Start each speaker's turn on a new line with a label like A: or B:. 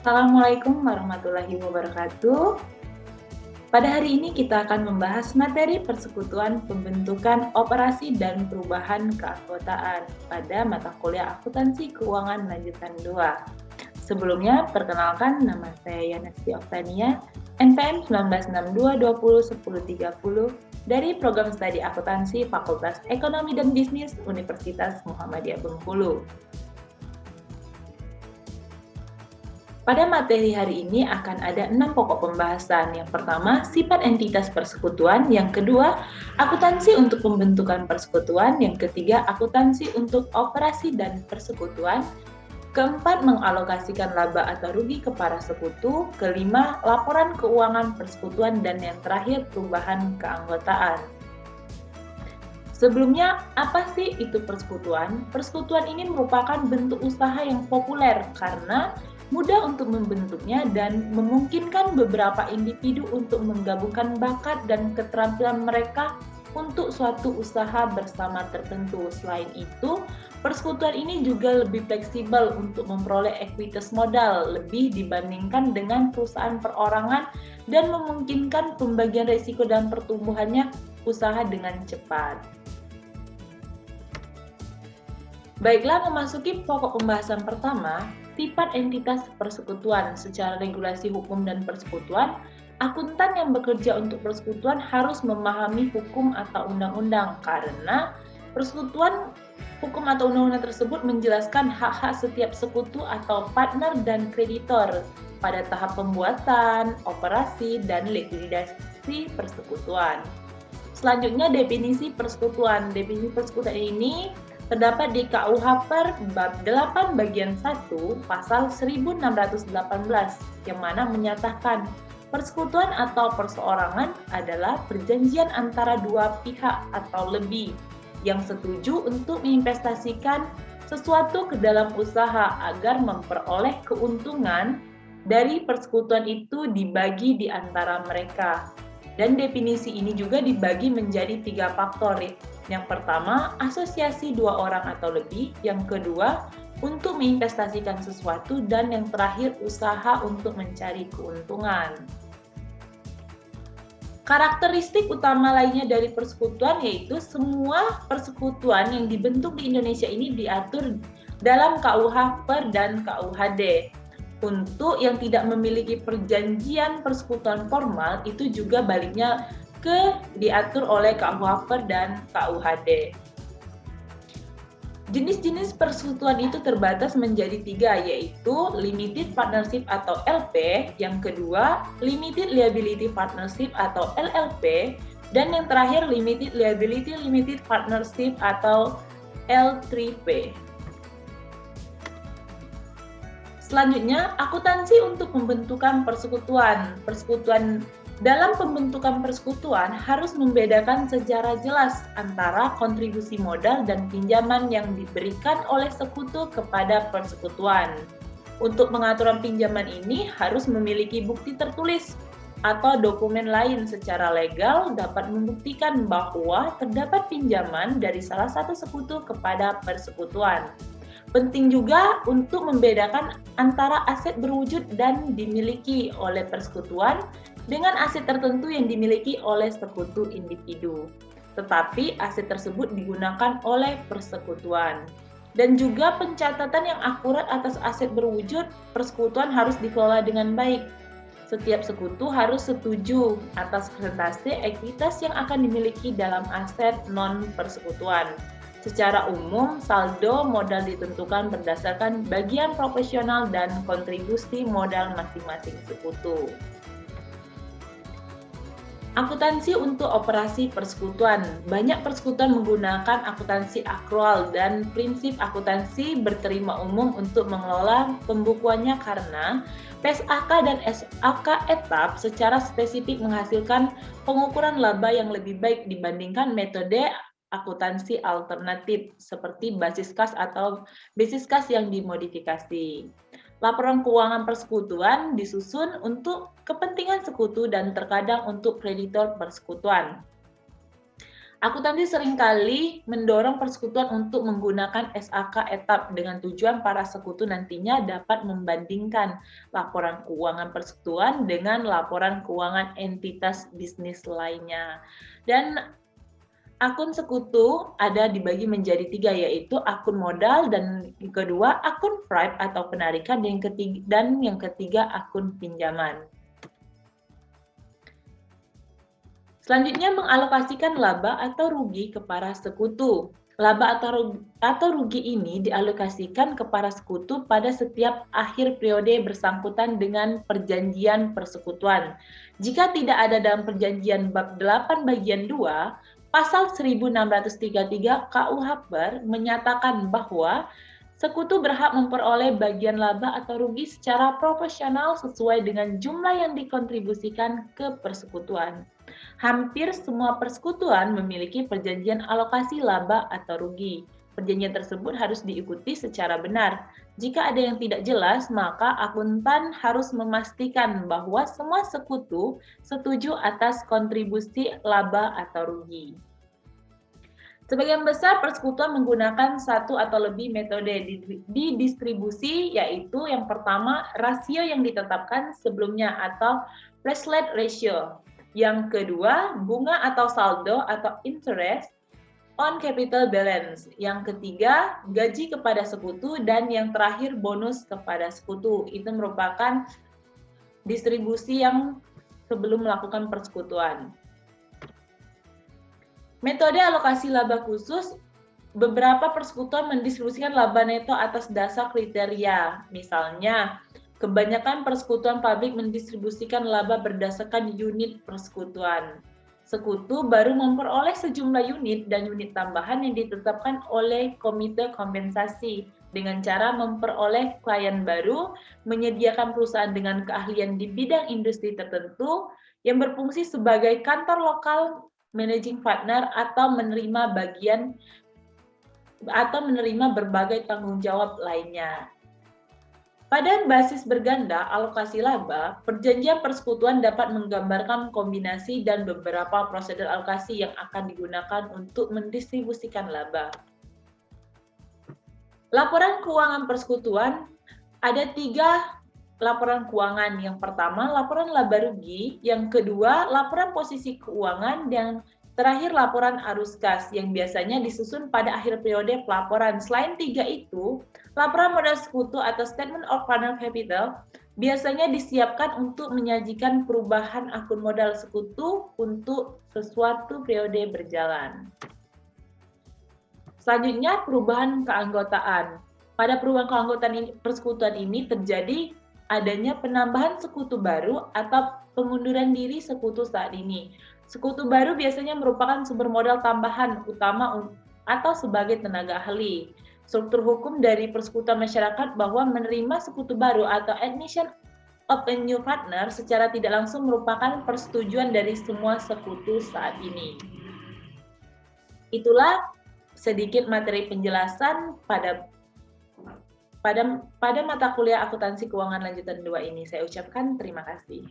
A: Assalamualaikum warahmatullahi wabarakatuh. Pada hari ini kita akan membahas materi persekutuan pembentukan operasi dan perubahan keanggotaan pada mata kuliah akuntansi keuangan lanjutan 2. Sebelumnya, perkenalkan nama saya Yanesti Oktania, NPM 1962201030 dari Program Studi Akuntansi Fakultas Ekonomi dan Bisnis Universitas Muhammadiyah Bengkulu. Pada materi hari ini akan ada 6 pokok pembahasan. Yang pertama, sifat entitas persekutuan. Yang kedua, akuntansi untuk pembentukan persekutuan. Yang ketiga, akuntansi untuk operasi dan persekutuan. Keempat, mengalokasikan laba atau rugi ke para sekutu. Kelima, laporan keuangan persekutuan. Dan yang terakhir, perubahan keanggotaan. Sebelumnya, apa sih itu persekutuan? Persekutuan ini merupakan bentuk usaha yang populer karena mudah untuk membentuknya dan memungkinkan beberapa individu untuk menggabungkan bakat dan keterampilan mereka untuk suatu usaha bersama tertentu. Selain itu, persekutuan ini juga lebih fleksibel untuk memperoleh ekuitas modal lebih dibandingkan dengan perusahaan perorangan dan memungkinkan pembagian risiko dan pertumbuhannya usaha dengan cepat. Baiklah, memasuki pokok pembahasan pertama, sifat entitas persekutuan. Secara regulasi hukum dan persekutuan, akuntan yang bekerja untuk persekutuan harus memahami hukum atau undang-undang karena persekutuan hukum atau undang-undang tersebut menjelaskan hak-hak setiap sekutu atau partner dan kreditor pada tahap pembuatan, operasi, dan likuidasi persekutuan. Selanjutnya, definisi persekutuan. Definisi persekutuan ini terdapat di KUH per bab 8 bagian 1 pasal 1618 yang mana menyatakan persekutuan atau perseorangan adalah perjanjian antara dua pihak atau lebih yang setuju untuk menginvestasikan sesuatu ke dalam usaha agar memperoleh keuntungan dari persekutuan itu dibagi di antara mereka. Dan definisi ini juga dibagi menjadi 3 faktor. Yang pertama, asosiasi 2 orang atau lebih. Yang kedua, untuk menginvestasikan sesuatu. Dan yang terakhir, usaha untuk mencari keuntungan. Karakteristik utama lainnya dari persekutuan yaitu semua persekutuan yang dibentuk di Indonesia ini diatur dalam KUH per dan KUHD. Untuk yang tidak memiliki perjanjian persekutuan formal itu juga baliknya diatur oleh KUH per dan KUHD. Jenis-jenis persekutuan itu terbatas menjadi 3, yaitu Limited Partnership atau LP, yang kedua Limited Liability Partnership atau LLP, dan yang terakhir Limited Liability Limited Partnership atau L3P. Selanjutnya, akuntansi untuk pembentukan persekutuan. Dalam pembentukan persekutuan harus membedakan secara jelas antara kontribusi modal dan pinjaman yang diberikan oleh sekutu kepada persekutuan. Untuk pengaturan pinjaman ini harus memiliki bukti tertulis atau dokumen lain secara legal dapat membuktikan bahwa terdapat pinjaman dari salah satu sekutu kepada persekutuan. Penting juga untuk membedakan antara aset berwujud dan dimiliki oleh persekutuan dengan aset tertentu yang dimiliki oleh sekutu individu. Tetapi aset tersebut digunakan oleh persekutuan. Dan juga pencatatan yang akurat atas aset berwujud persekutuan harus dikelola dengan baik. Setiap sekutu harus setuju atas persentase ekuitas yang akan dimiliki dalam aset non-persekutuan. Secara umum, saldo modal ditentukan berdasarkan bagian proporsional dan kontribusi modal masing-masing sekutu. Akuntansi untuk operasi persekutuan. Banyak persekutuan menggunakan akuntansi akrual dan prinsip akuntansi berterima umum untuk mengelola pembukuannya karena PSAK dan SAK etap secara spesifik menghasilkan pengukuran laba yang lebih baik dibandingkan metode akuntansi alternatif seperti basis kas atau basis kas yang dimodifikasi. Laporan keuangan persekutuan disusun untuk kepentingan sekutu dan terkadang untuk kreditor persekutuan. Akuntansi seringkali mendorong persekutuan untuk menggunakan SAK etap dengan tujuan para sekutu nantinya dapat membandingkan laporan keuangan persekutuan dengan laporan keuangan entitas bisnis lainnya. Dan akun sekutu ada dibagi menjadi 3, yaitu akun modal, dan yang kedua akun Prime atau penarikan, dan yang ketiga akun pinjaman. Selanjutnya, mengalokasikan laba atau rugi ke para sekutu. Laba atau rugi ini dialokasikan ke para sekutu pada setiap akhir periode bersangkutan dengan perjanjian persekutuan. Jika tidak ada dalam perjanjian bab 8 bagian 2, pasal 1633 KUH menyatakan bahwa sekutu berhak memperoleh bagian laba atau rugi secara proporsional sesuai dengan jumlah yang dikontribusikan ke persekutuan. Hampir semua persekutuan memiliki perjanjian alokasi laba atau rugi. Perjanjian tersebut harus diikuti secara benar. Jika ada yang tidak jelas, maka akuntan harus memastikan bahwa semua sekutu setuju atas kontribusi laba atau rugi. Sebagian besar persekutuan menggunakan satu atau lebih metode di distribusi, yaitu yang pertama, rasio yang ditetapkan sebelumnya atau Preslet ratio. Yang kedua, bunga atau saldo atau interest on capital balance. Yang ketiga, gaji kepada sekutu, dan yang terakhir bonus kepada sekutu. Itu merupakan distribusi yang sebelum melakukan persekutuan. Metode alokasi laba khusus, beberapa persekutuan mendistribusikan laba neto atas dasar kriteria. Misalnya, kebanyakan persekutuan pabrik mendistribusikan laba berdasarkan unit persekutuan. Sekutu baru memperoleh sejumlah unit dan unit tambahan yang ditetapkan oleh komite kompensasi dengan cara memperoleh klien baru, menyediakan perusahaan dengan keahlian di bidang industri tertentu yang berfungsi sebagai kantor lokal managing partner, atau menerima berbagai tanggung jawab lainnya. Pada basis berganda alokasi laba, perjanjian persekutuan dapat menggambarkan kombinasi dan beberapa prosedur alokasi yang akan digunakan untuk mendistribusikan laba. Laporan keuangan persekutuan, ada 3 laporan keuangan. Yang pertama, laporan laba rugi. Yang kedua, laporan posisi keuangan. Dan terakhir, laporan arus kas yang biasanya disusun pada akhir periode pelaporan. Selain 3 itu, laporan modal sekutu atau Statement of Final Capital biasanya disiapkan untuk menyajikan perubahan akun modal sekutu untuk sesuatu periode berjalan. Selanjutnya, perubahan keanggotaan. Pada perubahan keanggotaan persekutuan ini terjadi adanya penambahan sekutu baru atau pengunduran diri sekutu saat ini. Sekutu baru biasanya merupakan sumber modal tambahan utama atau sebagai tenaga ahli. Struktur hukum dari persekutuan masyarakat bahwa menerima sekutu baru atau admission of a new partner secara tidak langsung merupakan persetujuan dari semua sekutu saat ini. Itulah sedikit materi penjelasan pada mata kuliah akuntansi keuangan lanjutan 2 ini. Saya ucapkan terima kasih.